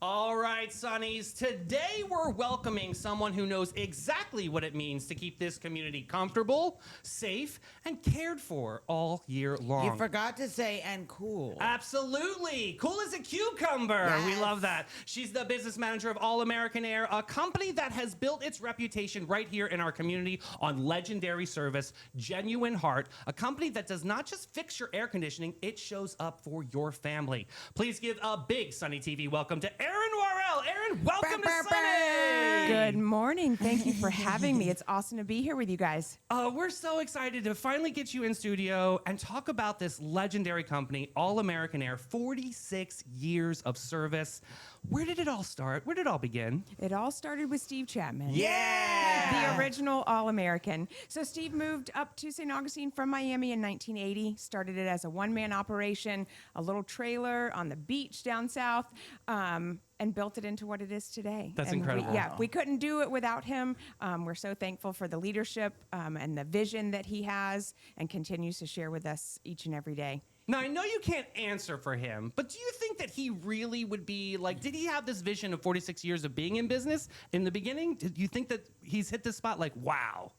All right, Sonnies. Today we're welcoming someone who knows exactly what it means to keep this community comfortable, safe, and cared for all year long. You forgot to say and cool. Absolutely. Cool as a cucumber. Yes. We love that. She's the business manager of All American Air, a company that has built its reputation right here in our community on legendary service, genuine heart, a company that does not just fix your air conditioning, it shows up for your family. Please give a big Sunny TV welcome to Erin Warrell. Erin, welcome to Sunny. Good morning. Thank you for having me. It's awesome to be here with you guys. We're so excited to finally get you in studio and talk about this legendary company, All American Air, 46 years of service. Where did it all start? Where did it all begin? It all started with Steve Chapman. Yeah! The original All-American. So Steve moved up to St. Augustine from Miami in 1980, started it as a one-man operation, a little trailer on the beach down south, and built it into what it is today. That's and incredible. We couldn't do it without him. We're so thankful for the leadership and the vision that he has and continues to share with us each and every day. Now, I know you can't answer for him, but do you think that he really would be like, did he have this vision of 46 years of being in business in the beginning? Do you think that he's hit this spot like, wow?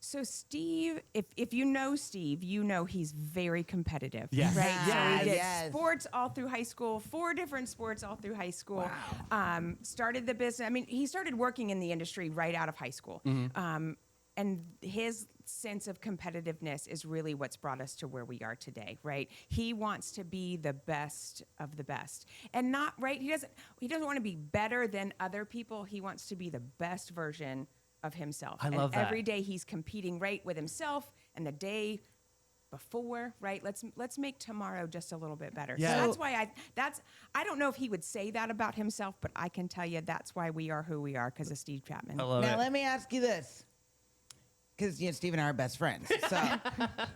So Steve, if you know Steve, you know he's very competitive. Yes. Right? Yes. So he did Yes. sports all through high school, 4 different sports all through high school. Wow. Started the business. I mean, he started working in the industry right out of high school. And his sense of competitiveness is really what's brought us to where we are today, right? He wants to be the best of the best. And not, right, he doesn't want to be better than other people. He wants to be the best version of himself. I love that. Every day he's competing right with himself, and the day before, right? Let's make tomorrow just a little bit better. Yeah. So that's why I don't know if he would say that about himself, but I can tell you that's why we are who we are, because of Steve Chapman. I love Now, it. let me ask you this. Because Steve and I are best friends. So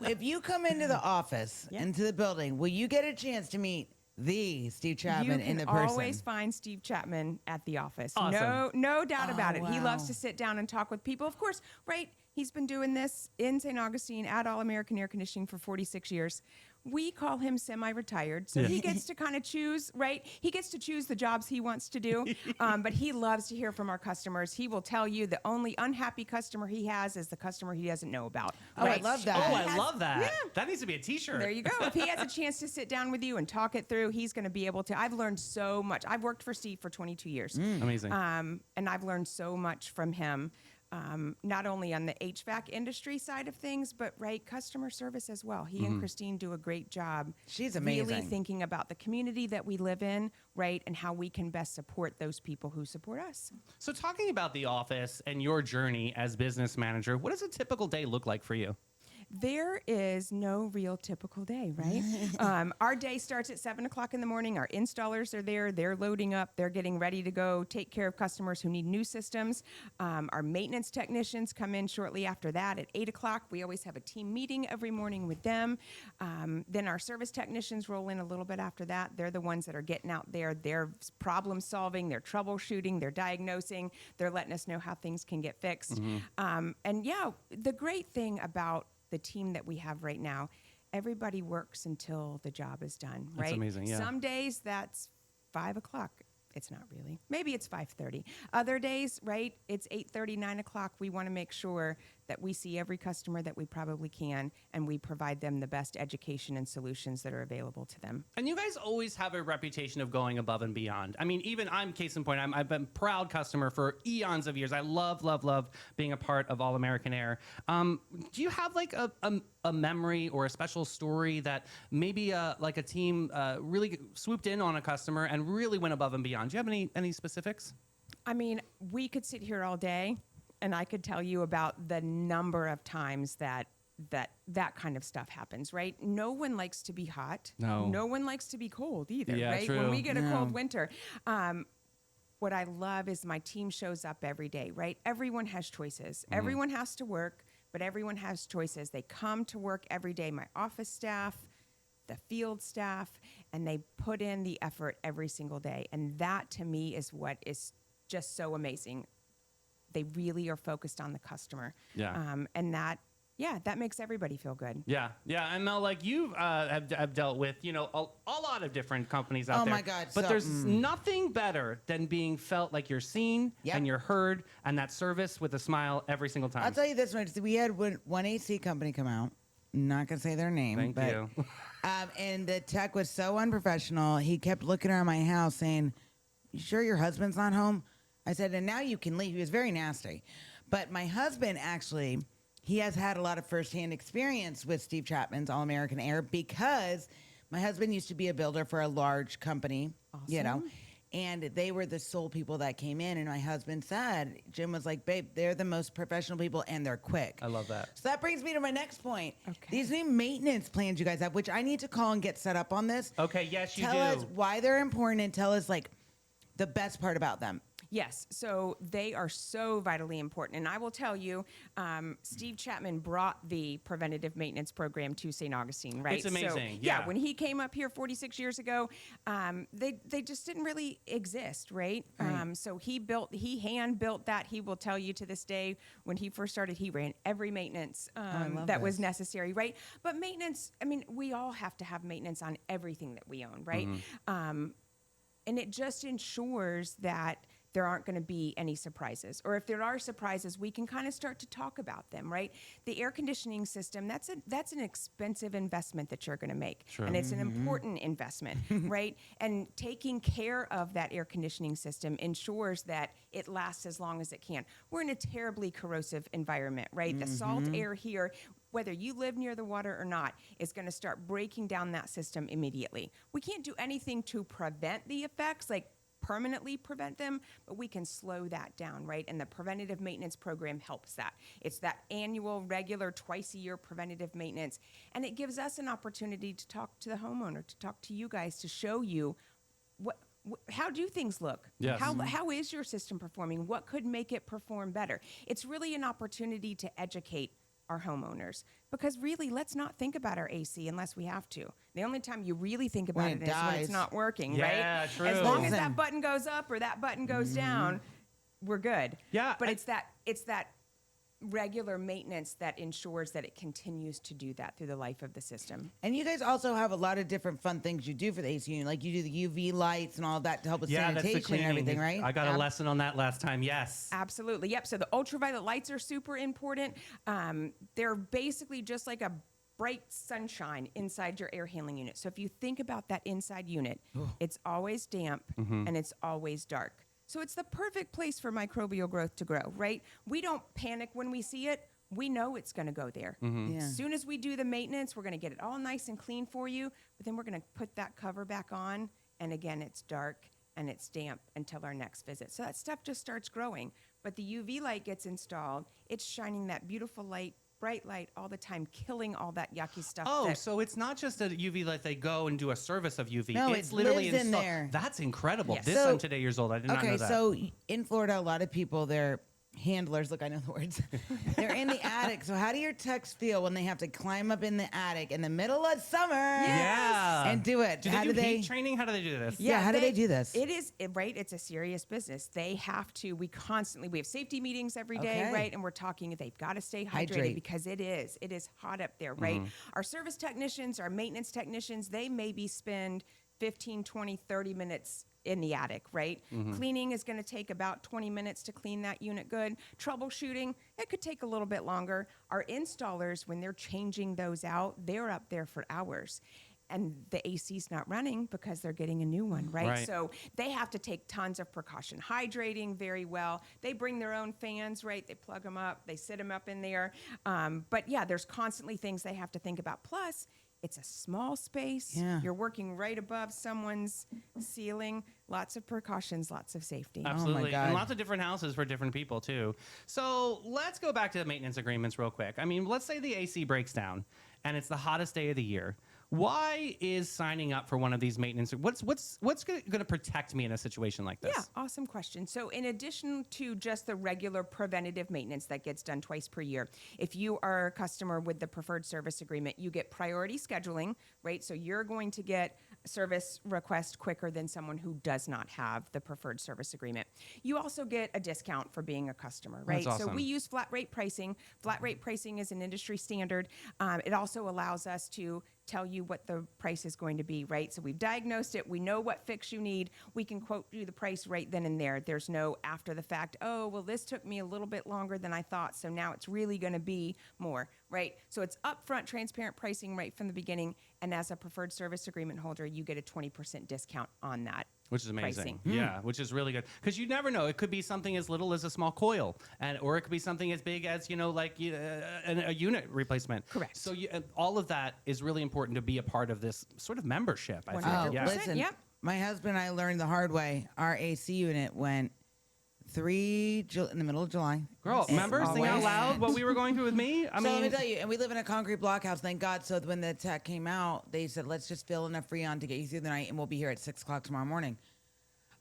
if you come into the office, Yeah. into the building, will you get a chance to meet the Steve Chapman in the person? You can always find Steve Chapman at the office. Awesome. No doubt about it. He wow. loves to sit down and talk with people. Of course, right? He's been doing this in St. Augustine at All American Air Conditioning for 46 years. We call him semi-retired, so he gets to kind of choose, right? He gets to choose the jobs he wants to do, but he loves to hear from our customers. He will tell you the only unhappy customer he has is the customer he doesn't know about. Oh, I right? love that. Oh, He I love that. Yeah. That needs to be a t-shirt. There you go. If he has a chance to sit down with you and talk it through, he's going to be able to. I've learned so much. I've worked for Steve for 22 years. Amazing. And I've learned so much from him, not only on the HVAC industry side of things, but customer service as well. He and Christine do a great job. She's Really amazing. thinking about the community that we live in, right, and how we can best support those people who support us. So talking about the office and your journey as business manager, what does a typical day look like for you? There is no real typical day, right? Our day starts at 7 o'clock in the morning. Our installers are there. They're loading up. They're getting ready to go take care of customers who need new systems. Our maintenance technicians come in shortly after that at 8 o'clock. We always have a team meeting every morning with them. Then our service technicians roll in a little bit after that. They're the ones that are getting out there. They're problem solving. They're troubleshooting. They're diagnosing. They're letting us know how things can get fixed. The great thing about the team that we have right now, everybody works until the job is done, right? That's amazing, yeah. Some days that's 5 o'clock. It's not really. Maybe it's 5:30. Other days, right, it's 8:30, 9 o'clock. We want to make sure that we see every customer that we probably can, and we provide them the best education and solutions that are available to them. And you guys always have a reputation of going above and beyond. I mean, even I'm case in point. I've been a proud customer for eons of years. I love being a part of All American Air. Do you have like a memory or a special story that maybe like a team really swooped in on a customer and really went above and beyond? Do you have any specifics? I mean, we could sit here all day, and I could tell you about the number of times that kind of stuff happens, right? No one likes to be hot. No one likes to be cold either, Yeah, right? true. When we get a cold winter. What I love is my team shows up every day, right? Everyone has choices. Everyone has to work, but everyone has choices. They come to work every day. My office staff, the field staff, and they put in the effort every single day. And that to me is what is just so amazing. They really are focused on the customer. Yeah. And that Yeah, that makes everybody feel good. Yeah, yeah, and Mel, like you have dealt with, a lot of different companies out Oh there. my God, But so- there's nothing better than being felt like you're seen Yep. and you're heard, and that service with a smile every single time. I'll tell you this much. We had one AC company come out. I'm not going to say their name. Thank but, you. And the tech was so unprofessional. He kept looking around my house saying, "You sure your husband's not home?" I said, "And now you can leave." He was very nasty. But my husband actually, he has had a lot of firsthand experience with Steve Chapman's All American Air because my husband used to be a builder for a large company, and they were the sole people that came in. And my husband said, Jim was like, "Babe, they're the most professional people and they're quick." I love that. So that brings me to my next point. Okay. These new maintenance plans you guys have, which I need to call and get set up on this. Okay, yes, you Tell do. us why they're important and tell us like the best part about them. Yes, so they are so vitally important. And I will tell you, Steve Chapman brought the preventative maintenance program to St. Augustine, right? It's amazing, So, yeah. when he came up here 46 years ago, they just didn't really exist, right? Right. So he hand built that. He will tell you to this day, when he first started, he ran every maintenance love that was this. necessary, right? But maintenance, I mean, we all have to have maintenance on everything that we own, right? And it just ensures that there aren't going to be any surprises. Or if there are surprises, we can kind of start to talk about them, right? The air conditioning system, that's an expensive investment that you're going to make. Sure. And it's an important investment, right? And taking care of that air conditioning system ensures that it lasts as long as it can. We're in a terribly corrosive environment, right? The salt air here, whether you live near the water or not, is going to start breaking down that system immediately. We can't do anything to prevent the effects, like permanently prevent them, but we can slow that down, right? And the preventative maintenance program helps that. It's that annual, regular, twice-a-year preventative maintenance, and it gives us an opportunity to talk to the homeowner, to talk to you guys, to show you how do things look? Yes. How is your system performing? What could make it perform better? It's really an opportunity to educate our homeowners, because really, let's not think about our AC unless we have to. The only time you really think about When it it is when dies. it's not working, Yeah, right? true. As long as Listen. that button goes up or that button goes down, we're good. Yeah, But I- it's that regular maintenance that ensures that it continues to do that through the life of the system. And you guys also have a lot of different fun things you do for the AC unit. Like you do the UV lights and all that to help with Yeah, that's the sanitation cleaning. and everything, right? I got a lesson on that last time. Yes. Absolutely. Yep. So the ultraviolet lights are super important. They're basically just like a bright sunshine inside your air handling unit. So if you think about that inside unit, it's always damp and it's always dark. So it's the perfect place for microbial growth to grow, right? We don't panic when we see it. We know it's going to go there. Yeah. As soon as we do the maintenance, we're going to get it all nice and clean for you, but then we're going to put that cover back on, and again, it's dark and it's damp until our next visit. So that stuff just starts growing. But the UV light gets installed. It's shining that beautiful light, bright light all the time, killing all that yucky stuff. Oh, that- so it's not just a UV light. They go and do a service of UV. No, it's it literally lives in installed. there. That's incredible. Yes. This So- I'm today years old. I did not know Okay, that. so in Florida, a lot of people, they're handlers. Look, I know the words. They're in the attic. So how do your techs feel when they have to climb up in the attic in the middle of summer? Yeah. And do it? Do How they do do they? heat training? How do they do this? Yeah, how do they do this? It is, right? It's a serious business. They have to, we have safety meetings every day, Okay. right? And we're talking, they've got to stay hydrated Hydrate. because it is hot up there, right? Our service technicians, our maintenance technicians, they maybe spend 15, 20, 30 minutes in the attic, right? Cleaning is going to take about 20 minutes to clean that unit good. Troubleshooting, it could take a little bit longer. Our installers, when they're changing those out, they're up there for hours. And the AC's not running because they're getting a new one, right? Right. So they have to take tons of precaution, hydrating very well. They bring their own fans, right? They plug them up, they sit them up in there. But yeah, there's constantly things they have to think about. Plus, it's a small space. Yeah. You're working right above someone's ceiling. Lots of precautions, lots of safety. Absolutely. God. And lots of different houses for different people, too. So let's go back to the maintenance agreements real quick. I mean, let's say the AC breaks down and it's the hottest day of the year. Why is signing up for one of these maintenance? What's going to protect me in a situation like this? Yeah, awesome question. So in addition to just the regular preventative maintenance that gets done twice per year, if you are a customer with the preferred service agreement, you get priority scheduling, right? So you're going to get service request quicker than someone who does not have the preferred service agreement. You also get a discount for being a customer, right? That's awesome. So we use flat rate pricing. Flat rate pricing is an industry standard. It also allows us to tell you what the price is going to be, right? So we've diagnosed it. We know what fix you need. We can quote you the price right then and there. There's no after the fact, oh, well, this took me a little bit longer than I thought, so now it's really going to be more, right? So it's upfront, transparent pricing right from the beginning. And as a preferred service agreement holder, you get a 20% discount on that. Which is amazing. Pricing. Yeah, which is really good. Because you never know. It could be something as little as a small coil, or it could be something as big as, a unit replacement. Correct. So all of that is really important to be a part of this sort of membership, I think. 100%. Yeah. Listen, Yep. my husband and I learned the hard way. Our AC unit went in the middle of July. Girl, It remember sing out always- loud what we were going through with me? So let me tell you, and we live in a concrete block house, thank God. So when the tech came out, they said, let's just fill enough Freon to get you through the night, and we'll be here at 6 o'clock tomorrow morning.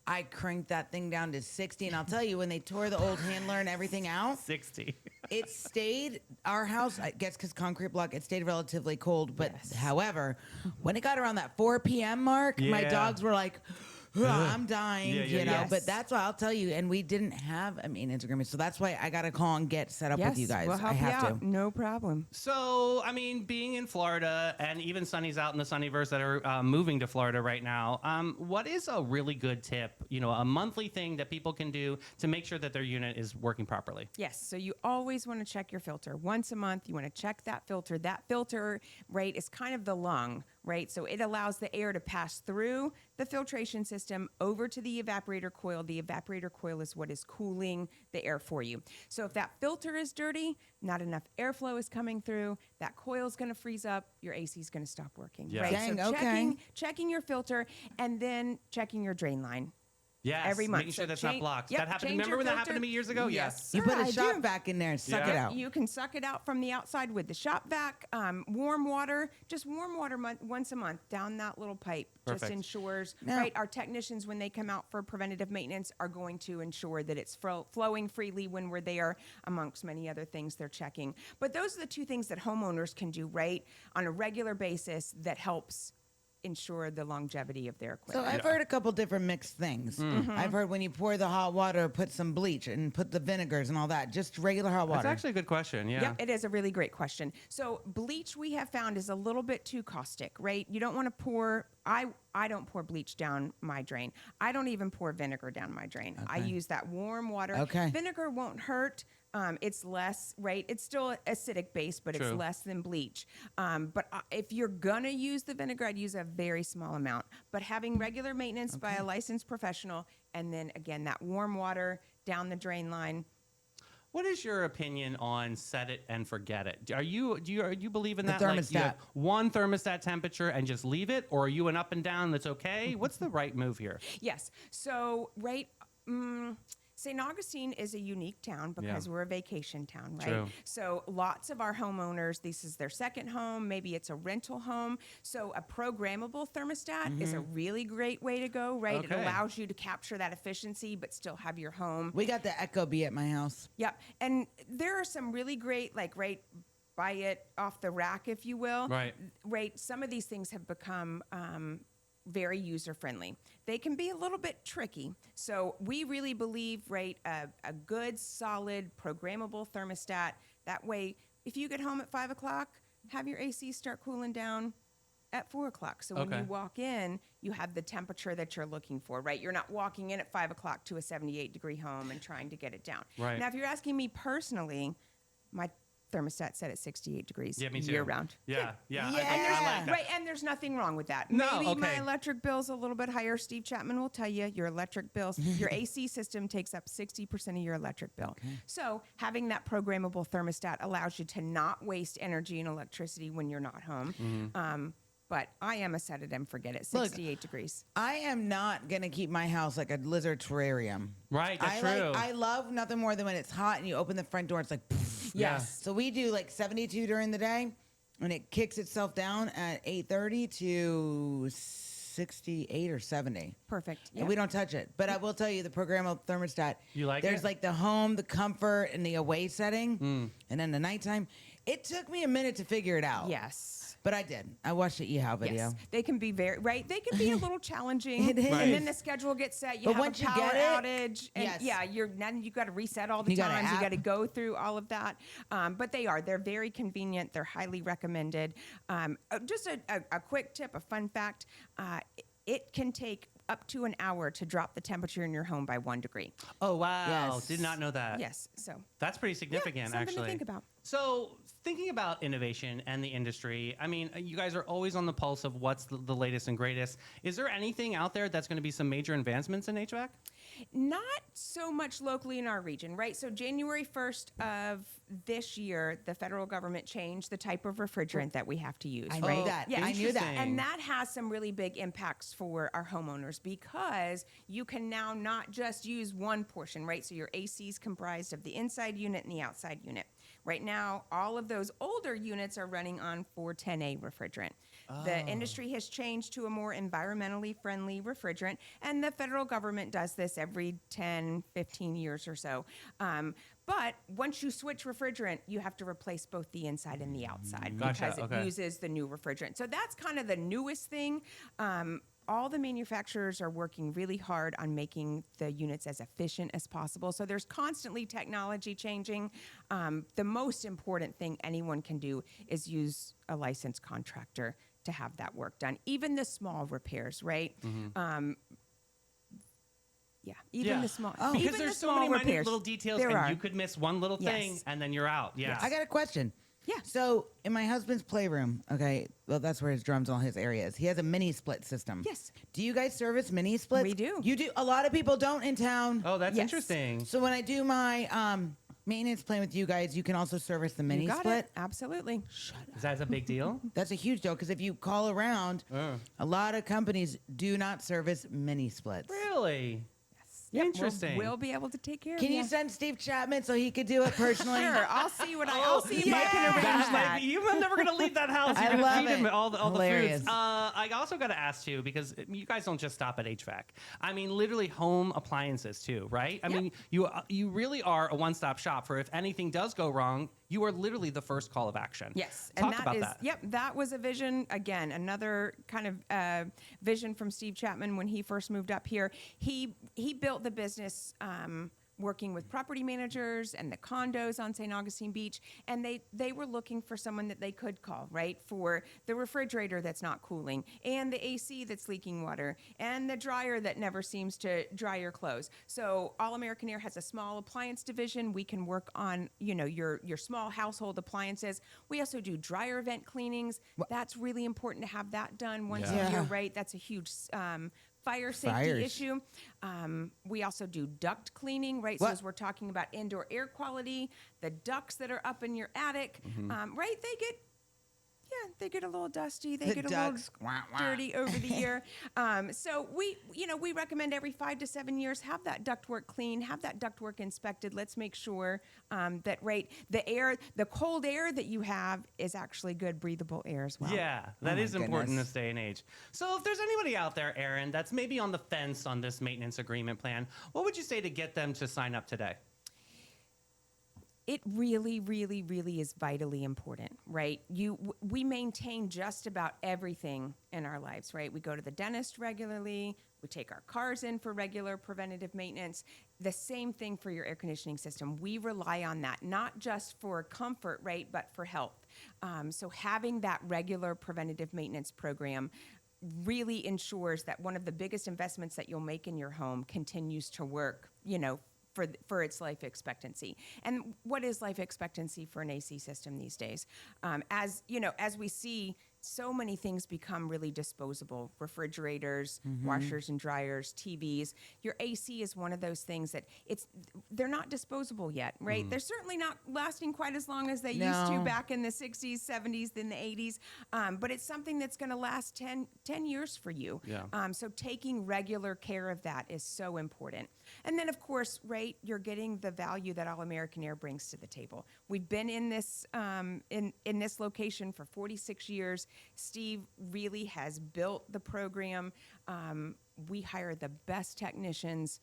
I cranked that thing down to 60, and I'll tell you, when they tore the old handler and everything out, 60. it stayed, our house, I guess because concrete block, it stayed relatively cold. But Yes. however, when it got around that 4 p.m. mark, my Yeah. dogs were like, I'm dying, Yeah, yeah, you know. yeah. Yes. But that's why I'll tell you, and we didn't have a maintenance agreement, so that's why I got to call and get set up with you guys. We'll help I have you out. to. No problem. So, I mean, being in Florida, and even Sunny's out in the Sunnyverse that are moving to Florida right now, what is a really good tip, a monthly thing that people can do to make sure that their unit is working properly? Yes, so you always want to check your filter. Once a month, you want to check that filter. That filter, right, is kind of the lung, right? So it allows the air to pass through the filtration system over to the evaporator coil. The evaporator coil is what is cooling the air for you. So if that filter is dirty, not enough airflow is coming through, that coil is going to freeze up, your AC is going to stop working, Yeah. right? Dang, so okay. checking your filter and then checking your drain line. Yes, Every month. making sure So that's not change- blocked. yep, That happened. change Remember your when that happened to filter. me years ago? Yes. You sir, put a I shop do. vac in there and suck Yeah. it out. You can suck it out from the outside with the shop vac. Warm water, just warm water once a month down that little pipe. Perfect. Just ensures, Now- right? Our technicians, when they come out for preventative maintenance, are going to ensure that it's flowing freely when we're there, amongst many other things they're checking. But those are the two things that homeowners can do, right, on a regular basis that helps ensure the longevity of their So equipment. I've heard a couple different mixed things. I've heard when you pour the hot water, put some bleach and put the vinegars and all that, just regular hot water. That's actually a good question. Yeah. Yep, it is a really great question. So bleach we have found is a little bit too caustic, right? You don't want to pour. I don't pour bleach down my drain. I don't even pour vinegar down my drain. I Okay. use that warm water. Okay. Vinegar won't hurt. It's less, right? It's still acidic base, but True. it's less than bleach. But if you're gonna use the vinegar, I'd use a very small amount. But having regular maintenance by a licensed professional, and then again that warm water down the drain line. What is your opinion on set it and forget it? Do you believe in The that? Like you thermostat. have one thermostat temperature and just leave it, or are you an up and down that's okay? What's the right move here? Yes. So, right, St. Augustine is a unique town because Yeah. we're a vacation town, right? True. So lots of our homeowners, this is their second home, maybe it's a rental home. So a programmable thermostat is a really great way to go, right? It Okay. allows you to capture that efficiency but still have your home. We got the Echo Bee at my house. Yep. And there are some really great, like, right, buy it off the rack, if you will. Right. Right. Some of these things have become very user friendly. They can be a little bit tricky. So we really believe, right, a good, solid, programmable thermostat. That way, if you get home at 5 o'clock, have your AC start cooling down at 4 o'clock. So when Okay. you walk in, you have the temperature that you're looking for, right? You're not walking in at 5 o'clock to a 78-degree home and trying to get it down. Right. Now, if you're asking me personally, my thermostat set at 68 degrees Yeah, me too. year round. Yeah, yeah. Yeah. I And there's, like that. right, and there's nothing wrong with that. No, Maybe my okay. electric bill's a little bit higher. Steve Chapman will tell you your electric bills, your AC system takes up 60% of your electric bill. So having that programmable thermostat allows you to not waste energy and electricity when you're not home. Mm-hmm. But I am a set it and forget it, Look, 68 degrees. I am not gonna keep my house like a lizard terrarium. Right, that's I true. I love nothing more than when it's hot and you open the front door. It's like, poof. Yeah. Yes. So we do like 72 during the day, and it kicks itself down at 8:30 to 68 or 70. Perfect. And we don't touch it. But I will tell you, the programmable thermostat. You like There's it? like the home, the comfort, and the away setting, and then the nighttime. It took me a minute to figure it out. Yes. But I did. I watched the eHow video. Yes, they can be They can be a little challenging. It is. And then the schedule gets set. You But have once a you power get it, outage, and yes. then you got to reset all the You got an times. You app. got to go through all of that. But they're very convenient. They're highly recommended. Just a quick tip, a fun fact. It can take up to an hour to drop the temperature in your home by 1 degree. Oh, wow. Yes. Did not know that. Yes, so That's pretty significant, something actually. to think about. So, thinking about innovation and the industry, I mean, you guys are always on the pulse of what's the latest and greatest. Is there anything out there that's going to be some major advancements in HVAC? Not so much locally in our region, right? So January 1st of this year, the federal government changed the type of refrigerant that we have to use, I right? knew that. Yeah. I knew that. Interesting. And that has some really big impacts for our homeowners because you can now not just use one portion, right? So your AC is comprised of the inside unit and the outside unit. Right now, all of those older units are running on 410A refrigerant. The industry has changed to a more environmentally friendly refrigerant, and the federal government does this every 10, 15 years or so. But once you switch refrigerant, you have to replace both the inside and the outside Gotcha, because it okay. uses the new refrigerant. So that's kind of the newest thing. All the manufacturers are working really hard on making the units as efficient as possible. So there's constantly technology changing. The most important thing anyone can do is use a licensed contractor to have that work done. Even the small repairs, right? Even the small. Because even there's the so small many minute repairs, little details, there and are. you could miss one little thing, Yes. and then you're out. Yeah. I got a question. Yeah. So in my husband's playroom, okay, well, that's where his drums and all his areas. He has a mini split system. Yes. Do you guys service mini splits? We do. You do. A lot of people don't in town. Oh, that's Yes. interesting. So when I do my maintenance plan with you guys, you can also service the mini You got split. it. Absolutely. Is that a big deal? That's a huge deal because if you call around, a lot of companies do not service mini splits. Really? Yep, Interesting. We'll be able to take care Can of you send Steve Chapman so he could do it personally? Sure, I'll see what I'll see if I can yeah. arrange That's that. like, you're never going to leave that house. I You're going to love feed him it. all the Hilarious. foods. I also got to ask you, because you guys don't just stop at HVAC. I mean, literally home appliances too, right? I Yep. mean, you really are a one-stop shop for if anything does go wrong, you are literally the first call of action. Yes, Talk and that about is that. yep. That was a vision. Again, another kind of vision from Steve Chapman when he first moved up here. He built the business. Working with property managers and the condos on St. Augustine Beach, and they were looking for someone that they could call, right, for the refrigerator that's not cooling, and the AC that's leaking water, and the dryer that never seems to dry your clothes. So All American Air has a small appliance division. We can work on, your small household appliances. We also do dryer vent cleanings. That's really important to have that done once Yeah. a year, Yeah. right? That's a huge fire safety Fires. issue. We also do duct cleaning, right? So What? as we're talking about indoor air quality, the ducts that are up in your attic, right? They get a little dusty. They The get a ducts. little Wah, wah. dirty over the year. So we recommend every 5 to 7 years have that ductwork clean, have that ductwork inspected. Let's make sure that the cold air that you have is actually good breathable air as well. Yeah, that my is important in goodness. this day and age. So if there's anybody out there, Erin, that's maybe on the fence on this maintenance agreement plan, what would you say to get them to sign up today? It really, really, really is vitally important, right? We maintain just about everything in our lives, right? We go to the dentist regularly. We take our cars in for regular preventative maintenance. The same thing for your air conditioning system. We rely on that, not just for comfort, right, but for health. So having that regular preventative maintenance program really ensures that one of the biggest investments that you'll make in your home continues to work, for its life expectancy. And what is life expectancy for an AC system these days? As we see so many things become really disposable, refrigerators, washers and dryers, TVs. Your AC is one of those things that they're not disposable yet, right? They're certainly not lasting quite as long as they used to No. back in the 60s, 70s, then the 80s. But it's something that's going to last 10 years for you. Yeah. So taking regular care of that is so important. And then, of course, right, you're getting the value that All American Air brings to the table. We've been in this in this location for 46 years. Steve really has built the program. We hire the best technicians.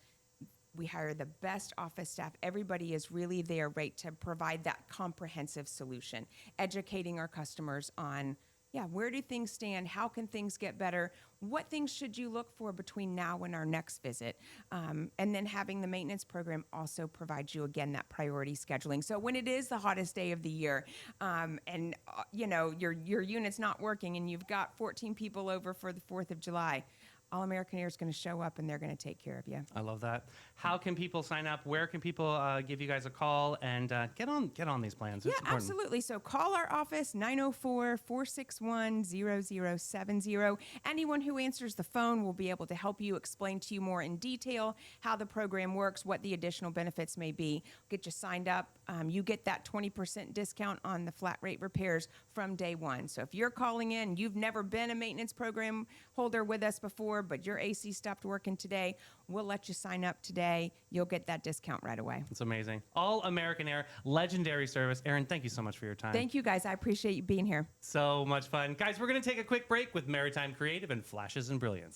We hire the best office staff. Everybody is really there, right, to provide that comprehensive solution, educating our customers on Yeah, where do things stand? How can things get better? What things should you look for between now and our next visit? And then having the maintenance program also provides you, again, that priority scheduling. So when it is the hottest day of the year, and your unit's not working and you've got 14 people over for the 4th of July, All American Air is going to show up and they're going to take care of you. I love that. How can people sign up? Where can people give you guys a call and get on these plans? Yeah, It's important. absolutely. So call our office, 904-461-0070. Anyone who answers the phone will be able to help you, explain to you more in detail how the program works, what the additional benefits may be, get you signed up. You get that 20% discount on the flat rate repairs from day one. So if you're calling in, you've never been a maintenance program holder with us before, but your AC stopped working today, we'll let you sign up today. You'll get that discount right away. It's amazing. All American Air, legendary service. Erin, thank you so much for your time. Thank you, guys. I appreciate you being here. So much fun. Guys, we're going to take a quick break with Maritime Creative and Flashes and Brilliance.